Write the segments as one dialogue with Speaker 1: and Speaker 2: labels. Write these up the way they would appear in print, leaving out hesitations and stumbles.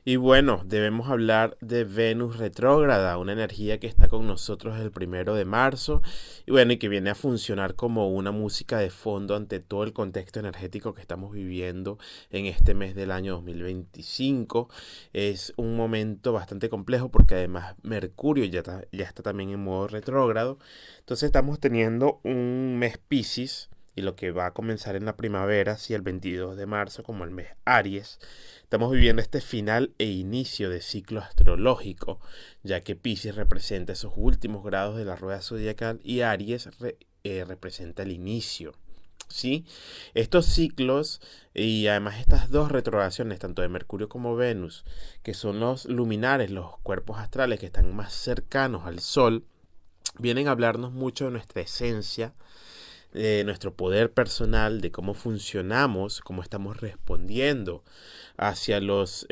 Speaker 1: Y bueno, debemos hablar de Venus retrógrada, una energía que está con nosotros el 1 de marzo y bueno, y que viene a funcionar como una música de fondo ante todo el contexto energético que estamos viviendo en este mes del año 2025. Es un momento bastante complejo porque además Mercurio ya está también en modo retrógrado. Entonces estamos teniendo un mes Piscis y lo que va a comenzar en la primavera, si el 22 de marzo como el mes Aries. Estamos viviendo este final e inicio de ciclo astrológico, ya que Piscis representa esos últimos grados de la rueda zodiacal y Aries representa el inicio. ¿Sí? Estos ciclos y además estas dos retrogradaciones, tanto de Mercurio como Venus, que son los luminares, los cuerpos astrales que están más cercanos al Sol, vienen a hablarnos mucho de nuestra esencia, de nuestro poder personal, de cómo funcionamos, cómo estamos respondiendo hacia los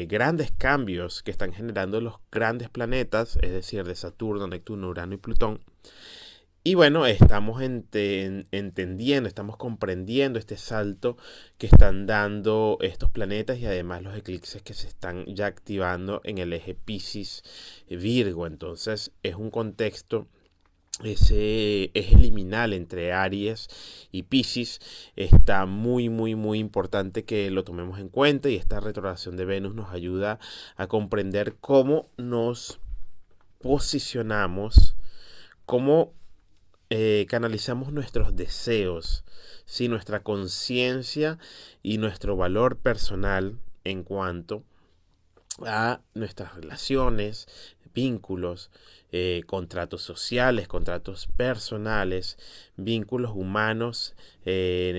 Speaker 1: grandes cambios que están generando los grandes planetas, es decir, de Saturno, Neptuno, Urano y Plutón. Y bueno, estamos entendiendo, estamos comprendiendo este salto que están dando estos planetas y además los eclipses que se están ya activando en el eje Piscis-Virgo. Entonces es un contexto, ese eje liminal entre Aries y Piscis está muy muy muy importante que lo tomemos en cuenta, y esta retrogradación de Venus nos ayuda a comprender cómo nos posicionamos, cómo canalizamos nuestros deseos, ¿sí? Nuestra conciencia y nuestro valor personal en cuanto a nuestras relaciones, vínculos, contratos sociales, contratos personales, vínculos humanos,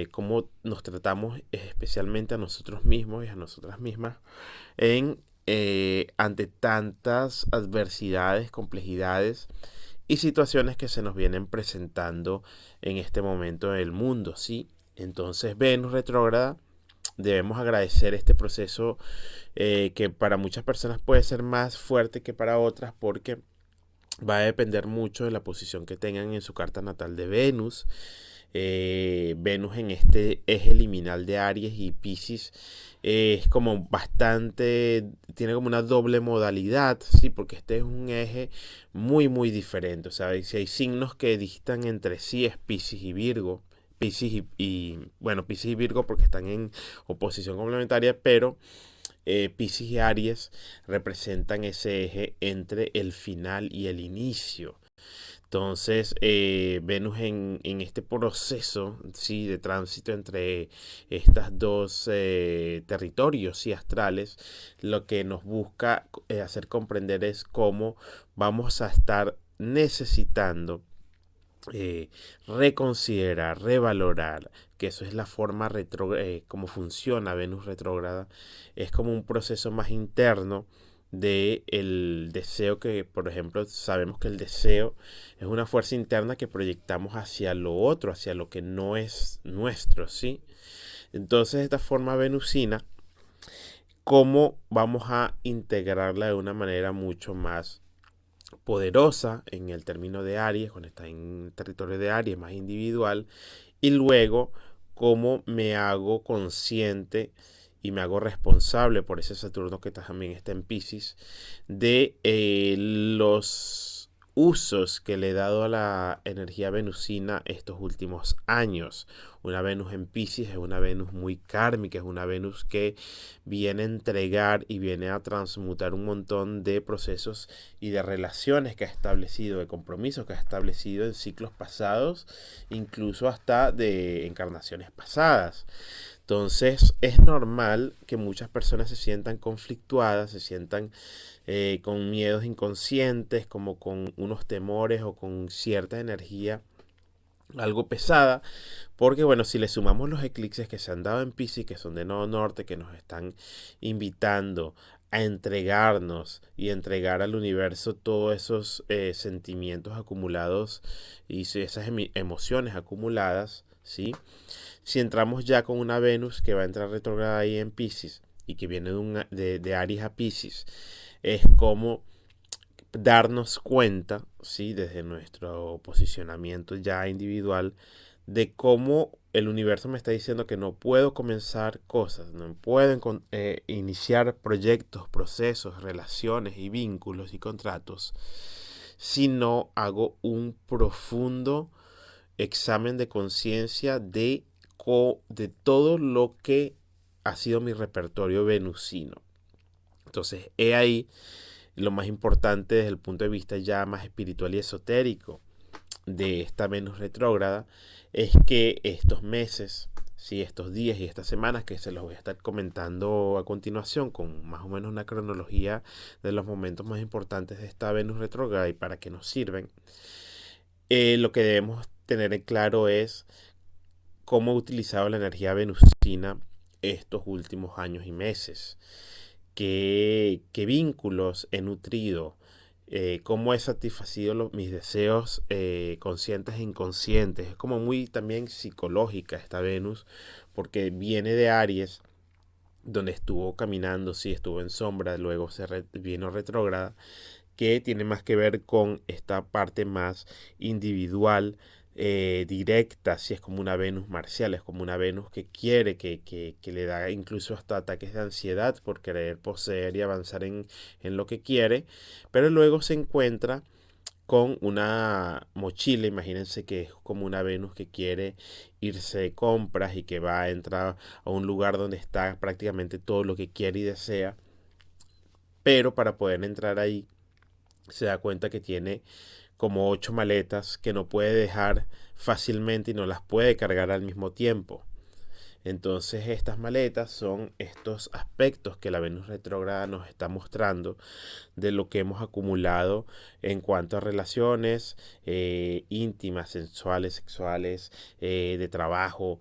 Speaker 1: cómo nos tratamos especialmente a nosotros mismos y a nosotras mismas ante tantas adversidades, complejidades y situaciones que se nos vienen presentando en este momento del mundo, ¿sí? Entonces Venus retrógrada, debemos agradecer este proceso, que para muchas personas puede ser más fuerte que para otras porque va a depender mucho de la posición que tengan en su carta natal de Venus. Venus en este eje liminal de Aries y Piscis es como bastante, tiene como una doble modalidad, sí, porque este es un eje muy muy diferente. O sea, si hay signos que distan entre sí es Piscis y Virgo. Bueno, Piscis y Virgo porque están en oposición complementaria, pero Piscis y Aries representan ese eje entre el final y el inicio. Entonces, Venus en este proceso, sí, de tránsito entre estas dos territorios y astrales, lo que nos busca hacer comprender es cómo vamos a estar necesitando eh, reconsiderar, revalorar, que eso es la forma como funciona Venus retrógrada. Es como un proceso más interno de el deseo, que por ejemplo sabemos que el deseo es una fuerza interna que proyectamos hacia lo otro, hacia lo que no es nuestro, ¿sí? Entonces esta forma venusina, ¿cómo vamos a integrarla de una manera mucho más poderosa en el término de Aries, cuando está en territorio de Aries más individual, y luego cómo me hago consciente y me hago responsable por ese Saturno que también está en Pisces de los usos que le he dado a la energía venusina estos últimos años. Una Venus en Pisces es una Venus muy kármica, es una Venus que viene a entregar y viene a transmutar un montón de procesos y de relaciones que ha establecido, de compromisos que ha establecido en ciclos pasados, incluso hasta de encarnaciones pasadas. Entonces es normal que muchas personas se sientan conflictuadas, se sientan con miedos inconscientes, como con unos temores o con cierta energía algo pesada, porque bueno, si le sumamos los eclipses que se han dado en Piscis, que son de nodo norte, que nos están invitando a entregarnos y entregar al universo todos esos sentimientos acumulados y esas emociones acumuladas, ¿sí? Si entramos ya con una Venus que va a entrar retrograda ahí en Piscis y que viene de Aries a Piscis, es como darnos cuenta, ¿sí? Desde nuestro posicionamiento ya individual, de cómo el universo me está diciendo que no puedo comenzar cosas, no puedo iniciar proyectos, procesos, relaciones y vínculos y contratos si no hago un profundo examen de conciencia de todo lo que ha sido mi repertorio venusino. Entonces, he ahí lo más importante desde el punto de vista ya más espiritual y esotérico de esta Venus retrógrada, es que estos meses, sí, estos días y estas semanas que se los voy a estar comentando a continuación con más o menos una cronología de los momentos más importantes de esta Venus retrógrada y para qué nos sirven, lo que debemos tener en claro es cómo he utilizado la energía venusina estos últimos años y meses, qué vínculos he nutrido, cómo he satisfacido mis deseos conscientes e inconscientes. Es como muy también psicológica esta Venus, porque viene de Aries, donde estuvo caminando, sí, estuvo en sombra, luego vino retrógrada, que tiene más que ver con esta parte más individual, directa, si es como una Venus marcial, es como una Venus que quiere, que le da incluso hasta ataques de ansiedad por querer poseer y avanzar en lo que quiere, pero luego se encuentra con una mochila, imagínense que es como una Venus que quiere irse de compras y que va a entrar a un lugar donde está prácticamente todo lo que quiere y desea, pero para poder entrar ahí se da cuenta que tiene como 8 maletas que no puede dejar fácilmente y no las puede cargar al mismo tiempo. Entonces estas maletas son estos aspectos que la Venus retrógrada nos está mostrando de lo que hemos acumulado en cuanto a relaciones íntimas, sensuales, sexuales, de trabajo.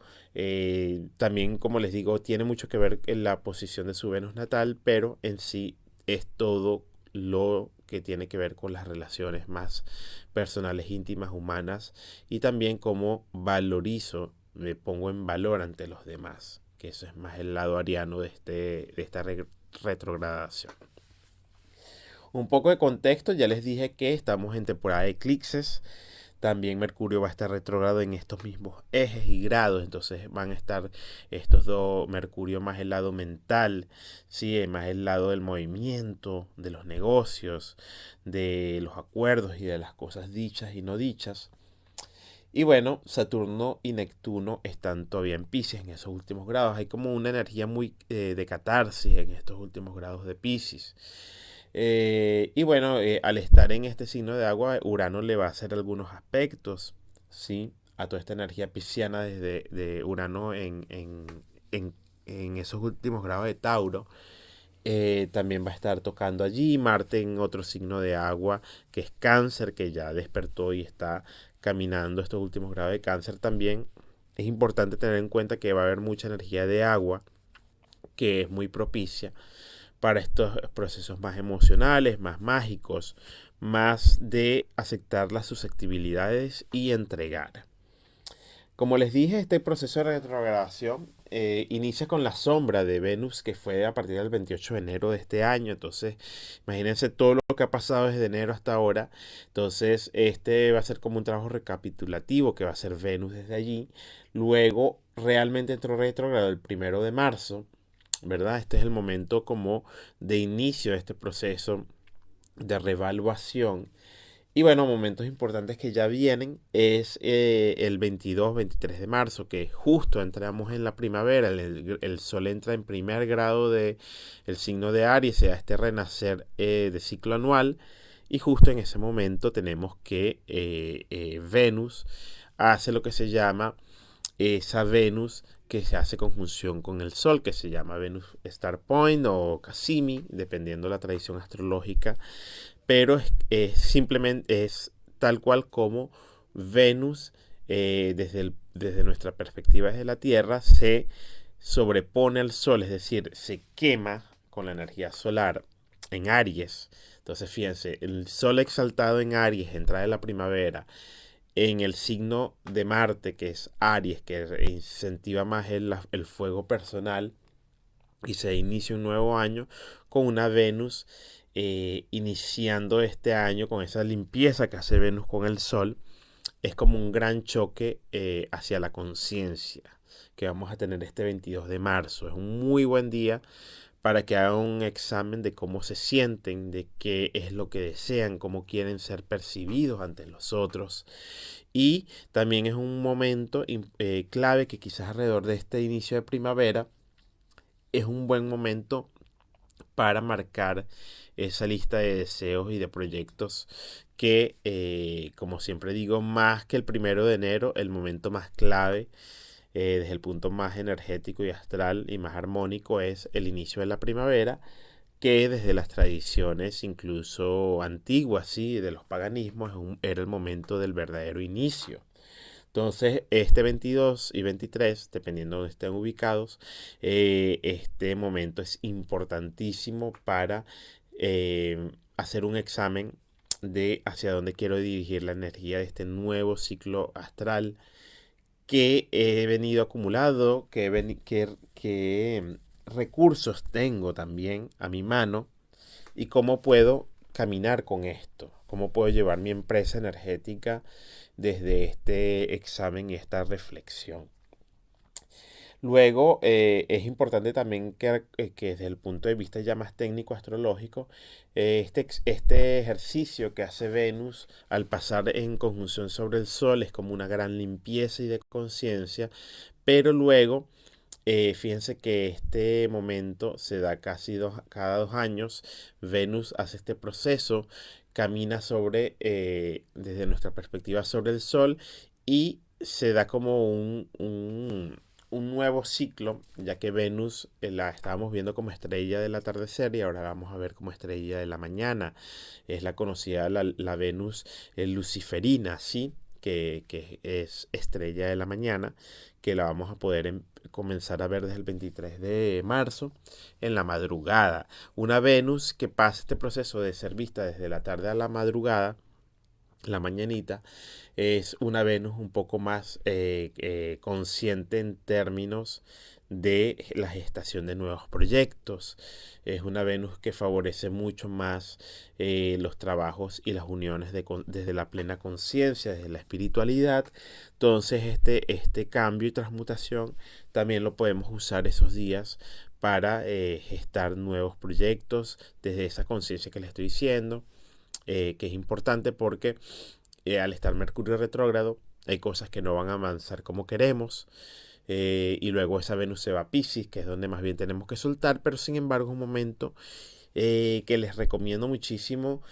Speaker 1: También, como les digo, tiene mucho que ver en la posición de su Venus natal, pero en sí es todo lo que tiene que ver con las relaciones más personales, íntimas, humanas, y también cómo valorizo, me pongo en valor ante los demás, que eso es más el lado ariano de esta retrogradación. Un poco de contexto, ya les dije que estamos en temporada de eclipses. También Mercurio va a estar retrógrado en estos mismos ejes y grados, entonces van a estar estos dos, Mercurio más el lado mental, ¿sí? Más el lado del movimiento, de los negocios, de los acuerdos y de las cosas dichas y no dichas. Y bueno, Saturno y Neptuno están todavía en Piscis en esos últimos grados. Hay como una energía muy de catarsis en estos últimos grados de Piscis. Y bueno, al estar en este signo de agua, Urano le va a hacer algunos aspectos, ¿sí? A toda esta energía pisciana desde de Urano en esos últimos grados de Tauro. También va a estar tocando allí Marte en otro signo de agua, que es Cáncer, que ya despertó y está caminando estos últimos grados de Cáncer también. Es importante tener en cuenta que va a haber mucha energía de agua, que es muy propicia para estos procesos más emocionales, más mágicos, más de aceptar las susceptibilidades y entregar. Como les dije, este proceso de retrogradación inicia con la sombra de Venus, que fue a partir del 28 de enero de este año. Entonces, imagínense todo lo que ha pasado desde enero hasta ahora. Entonces, este va a ser como un trabajo recapitulativo que va a hacer Venus desde allí. Luego, realmente entró retrogrado el 1 de marzo, ¿verdad? Este es el momento como de inicio de este proceso de revaluación. Y bueno, momentos importantes que ya vienen es el 22-23 de marzo, que justo entramos en la primavera, el sol entra en primer grado del signo de Aries, se da este renacer de ciclo anual, y justo en ese momento tenemos que Venus hace lo que se llama esa Venus que se hace conjunción con el Sol, que se llama Venus Star Point o Cassini, dependiendo de la tradición astrológica, pero simplemente es tal cual como Venus, desde nuestra perspectiva desde la Tierra, se sobrepone al Sol, es decir, se quema con la energía solar en Aries. Entonces, fíjense, el Sol exaltado en Aries, entrada de la primavera, en el signo de Marte, que es Aries, que incentiva más el fuego personal, y se inicia un nuevo año con una Venus iniciando este año con esa limpieza que hace Venus con el Sol es como un gran choque hacia la conciencia que vamos a tener este 22 de marzo. Es un muy buen día para que hagan un examen de cómo se sienten, de qué es lo que desean, cómo quieren ser percibidos ante los otros. Y también es un momento clave que quizás alrededor de este inicio de primavera es un buen momento para marcar esa lista de deseos y de proyectos que, como siempre digo, más que el 1 de enero, el momento más clave desde el punto más energético y astral y más armónico es el inicio de la primavera, que desde las tradiciones incluso antiguas, ¿sí? De los paganismos, era el momento del verdadero inicio. Entonces, este 22 y 23, dependiendo de donde estén ubicados, este momento es importantísimo para hacer un examen de hacia dónde quiero dirigir la energía de este nuevo ciclo astral que he venido acumulado, que recursos tengo también a mi mano y cómo puedo caminar con esto, cómo puedo llevar mi empresa energética desde este examen y esta reflexión. Luego, es importante también que desde el punto de vista ya más técnico astrológico, este ejercicio que hace Venus al pasar en conjunción sobre el Sol es como una gran limpieza y de conciencia, pero luego fíjense que este momento se da cada 2 años. Venus hace este proceso, camina desde nuestra perspectiva sobre el Sol y se da como un nuevo ciclo, ya que Venus la estábamos viendo como estrella del atardecer y ahora la vamos a ver como estrella de la mañana. Es la conocida la Venus luciferina, ¿sí? Que es estrella de la mañana, que la vamos a poder comenzar a ver desde el 23 de marzo en la madrugada. Una Venus que pasa este proceso de ser vista desde la tarde a la madrugada, la mañanita, es una Venus un poco más consciente en términos de la gestación de nuevos proyectos. Es una Venus que favorece mucho más los trabajos y las uniones desde la plena conciencia, desde la espiritualidad. Entonces este cambio y transmutación también lo podemos usar esos días para gestar nuevos proyectos desde esa conciencia que les estoy diciendo, que es importante porque al estar Mercurio retrógrado hay cosas que no van a avanzar como queremos. Y luego esa Venus se va a Piscis, que es donde más bien tenemos que soltar, pero sin embargo es un momento que les recomiendo muchísimo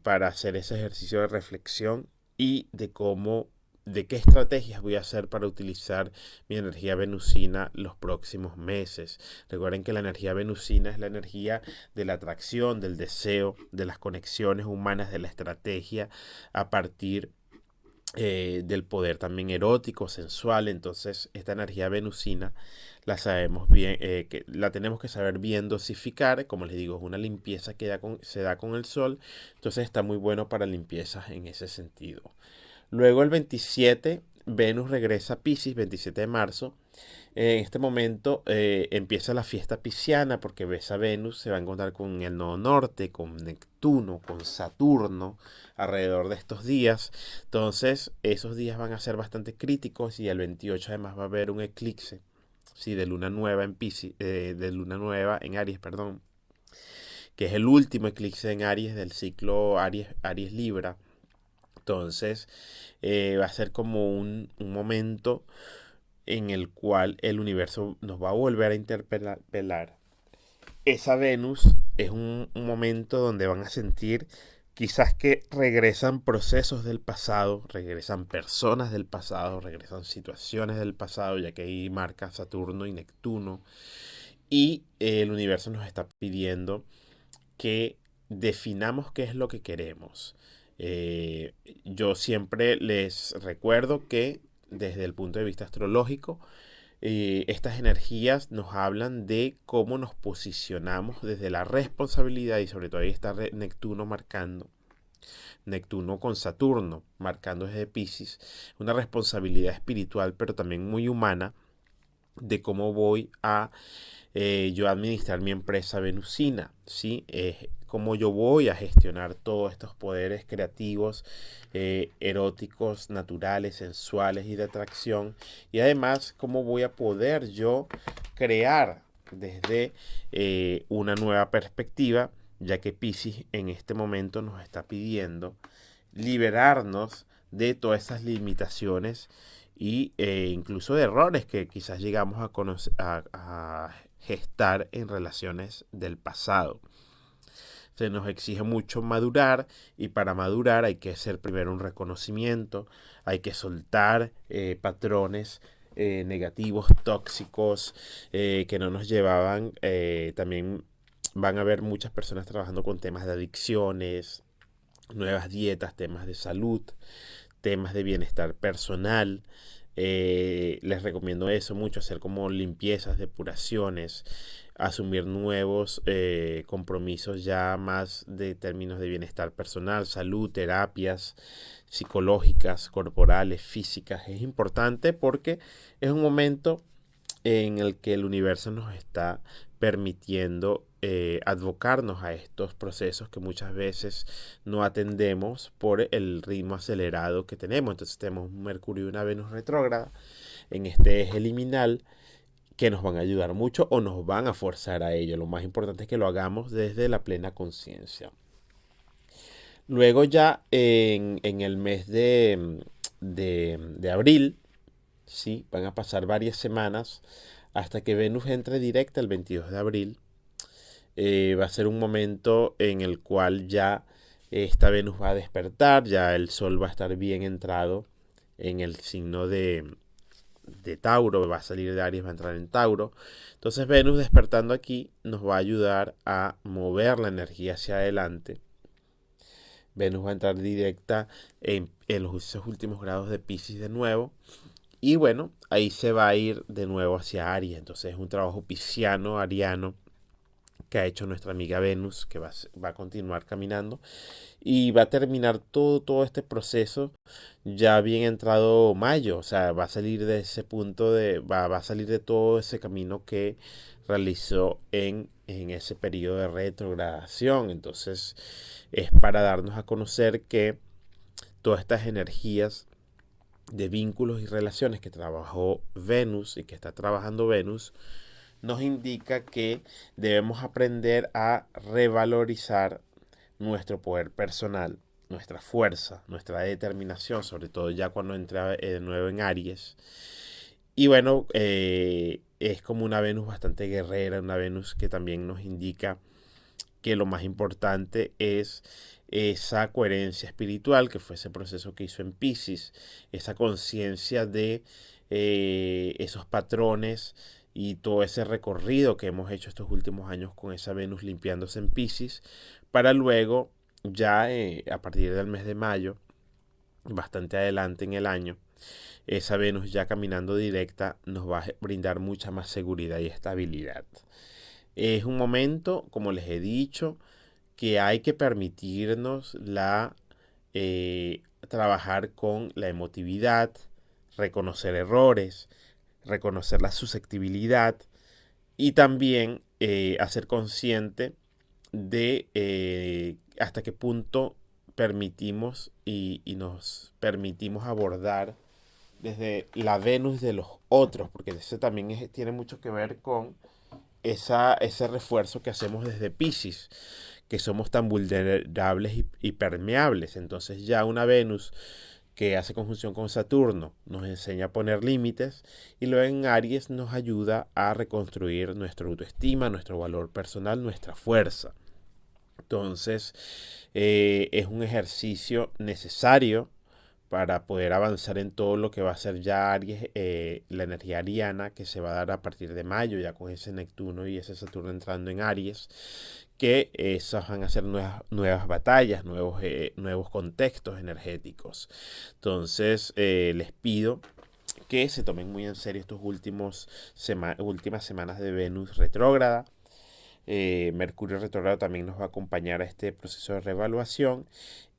Speaker 1: para hacer ese ejercicio de reflexión y de qué estrategias voy a hacer para utilizar mi energía venusina los próximos meses. Recuerden que la energía venusina es la energía de la atracción, del deseo, de las conexiones humanas, de la estrategia a partir del poder también erótico, sensual. Entonces, esta energía venusina la sabemos bien, que la tenemos que saber bien dosificar. Como les digo, es una limpieza que se da con el sol. Entonces, está muy bueno para limpiezas en ese sentido. Luego, el 27, Venus regresa a Piscis, 27 de marzo. En este momento empieza la fiesta pisciana porque ves a Venus, se va a encontrar con el nodo norte, con Neptuno, con Saturno alrededor de estos días. Entonces esos días van a ser bastante críticos y el 28 además va a haber un eclipse, sí, de luna nueva en Piscis, de luna nueva en Aries, perdón, que es el último eclipse en Aries del ciclo Aries Libra. Entonces va a ser como un momento en el cual el universo nos va a volver a interpelar. Esa Venus es un momento donde van a sentir quizás que regresan procesos del pasado, regresan personas del pasado, regresan situaciones del pasado, ya que ahí marca Saturno y Neptuno. Y el universo nos está pidiendo que definamos qué es lo que queremos. Yo siempre les recuerdo que desde el punto de vista astrológico, estas energías nos hablan de cómo nos posicionamos desde la responsabilidad y sobre todo ahí está Neptuno marcando. Neptuno con Saturno marcando desde Pisces una responsabilidad espiritual pero también muy humana de cómo voy a yo administrar mi empresa venusina, ¿sí? Cómo yo voy a gestionar todos estos poderes creativos, eróticos, naturales, sensuales y de atracción. Y además, cómo voy a poder yo crear desde una nueva perspectiva, ya que Piscis en este momento nos está pidiendo liberarnos de todas esas limitaciones y incluso de errores que quizás llegamos a, a gestar en relaciones del pasado. Se nos exige mucho madurar y para madurar hay que hacer primero un reconocimiento, hay que soltar patrones negativos, tóxicos, que no nos llevaban. También van a haber muchas personas trabajando con temas de adicciones, nuevas dietas, temas de salud, temas de bienestar personal. Les recomiendo eso mucho, hacer como limpiezas, depuraciones, asumir nuevos compromisos ya más de términos de bienestar personal, salud, terapias psicológicas, corporales, físicas. Es importante porque es un momento en el que el universo nos está permitiendo advocarnos a estos procesos que muchas veces no atendemos por el ritmo acelerado que tenemos. Entonces tenemos un Mercurio y una Venus retrógrada en este eje liminal que nos van a ayudar mucho o nos van a forzar a ello. Lo más importante es que lo hagamos desde la plena conciencia. Luego ya en el mes de abril, ¿sí? Van a pasar varias semanas hasta que Venus entre directa el 22 de abril. Va a ser un momento en el cual ya esta Venus va a despertar, ya el Sol va a estar bien entrado en el signo de Tauro, va a salir de Aries, va a entrar en Tauro. Entonces Venus despertando aquí nos va a ayudar a mover la energía hacia adelante. Venus va a entrar directa en los últimos grados de Piscis de nuevo. Y bueno, ahí se va a ir de nuevo hacia Aries. Entonces es un trabajo pisciano, ariano, que ha hecho nuestra amiga Venus, que va a continuar caminando. Y va a terminar todo este proceso ya bien entrado mayo. O sea, va a salir de ese punto va a salir de todo ese camino que realizó en ese periodo de retrogradación. Entonces es para darnos a conocer que todas estas energías de vínculos y relaciones que trabajó Venus y que está trabajando Venus, nos indica que debemos aprender a revalorizar nuestro poder personal, nuestra fuerza, nuestra determinación, sobre todo ya cuando entra de nuevo en Aries. Y bueno, es como una Venus bastante guerrera, una Venus que también nos indica que lo más importante es esa coherencia espiritual, que fue ese proceso que hizo en Piscis, esa conciencia de esos patrones y todo ese recorrido que hemos hecho estos últimos años con esa Venus limpiándose en Piscis, para luego ya a partir del mes de mayo, bastante adelante en el año, esa Venus ya caminando directa nos va a brindar mucha más seguridad y estabilidad. Es un momento, como les he dicho, que hay que permitirnos trabajar con la emotividad, reconocer errores, reconocer la susceptibilidad y también hacer consciente de hasta qué punto permitimos y nos permitimos abordar desde la Venus de los otros, porque eso también tiene mucho que ver con ese refuerzo que hacemos desde Piscis, que somos tan vulnerables y permeables. Entonces ya una Venus que hace conjunción con Saturno nos enseña a poner límites y luego en Aries nos ayuda a reconstruir nuestra autoestima, nuestro valor personal, nuestra fuerza. Entonces es un ejercicio necesario para poder avanzar en todo lo que va a ser ya Aries, la energía ariana que se va a dar a partir de mayo, ya con ese Neptuno y ese Saturno entrando en Aries, que esas van a ser nuevas batallas, nuevos contextos energéticos. Entonces les pido que se tomen muy en serio estos últimas semanas de Venus retrógrada. Mercurio retrógrado también nos va a acompañar a este proceso de reevaluación.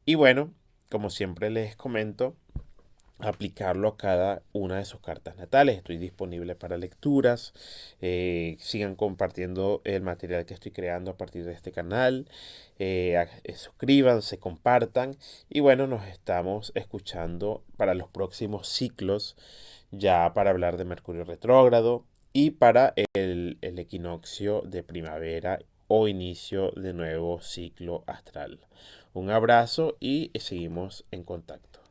Speaker 1: Y bueno, como siempre les comento, aplicarlo a cada una de sus cartas natales. Estoy disponible para lecturas. Sigan compartiendo el material que estoy creando a partir de este canal. Suscríbanse, compartan. Y bueno, nos estamos escuchando para los próximos ciclos, ya para hablar de Mercurio retrógrado y para el equinoccio de primavera o inicio de nuevo ciclo astral. Un abrazo y seguimos en contacto.